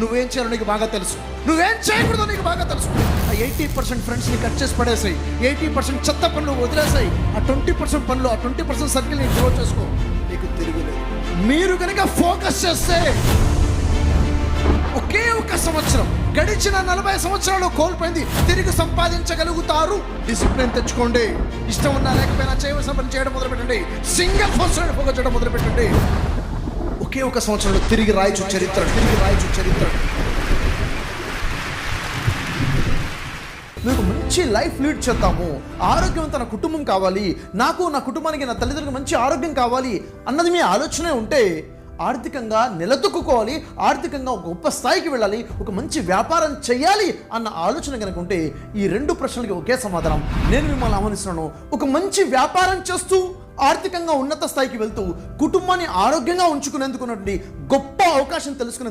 నువ్వేం చేయాలో నీకు బాగా తెలుసు, నువ్వేం చేయకూడదో నీకు బాగా తెలుసు. ఆ 80% ఫ్రెండ్స్ని కట్ చేసి పడేసాయి, 80% చెత్త పనులు వదిలేసాయి, ఆ 20% పనులు, ఆ 20% సర్కిల్ని గ్రో చేసుకో, నీకు తిరుగులేదు. మీరు కనుక ఫోకస్ చేస్తే ఒకే ఒక సంవత్సరం, గడిచిన 40 సంవత్సరాలు కోల్పోయింది తిరిగి సంపాదించగలుగుతారు. డిసిప్లిన్ తెచ్చుకోండి. ఇష్టం ఉన్నా లేకపోయినా చేయవలసిన పని చేయడం మొదలుపెట్టండి. సింగిల్ ఫోకస్ చేయడం మొదలుపెట్టండి. ఒకే ఒక సంవత్సరంలో తిరిగి రాయచు చరిత్ర. మీకు మంచి లైఫ్ లీడ్ చేద్దాము, ఆరోగ్యవంతమైన కుటుంబం కావాలి, నాకు నా కుటుంబానికి నా తల్లిదండ్రులకు మంచి ఆరోగ్యం కావాలి అన్నది మీ ఆలోచనే ఉంటే, ఆర్థికంగా నిలదొక్కుకోవాలి, ఆర్థికంగా ఒక గొప్ప స్థాయికి వెళ్ళాలి, ఒక మంచి వ్యాపారం చేయాలి అన్న ఆలోచన కనుక ఉంటే, ఈ 2 ప్రశ్నలకి ఒకే సమాధానం. నేను మిమ్మల్ని ఆహ్వానిస్తున్నాను. ఒక మంచి వ్యాపారం చేస్తూ ఆర్థికంగా ఉన్నత స్థాయికి వెళ్తూ కుటుంబాన్ని ఆరోగ్యంగా ఉంచుకునేందుకు గొప్ప అవకాశం తెలుసుకునే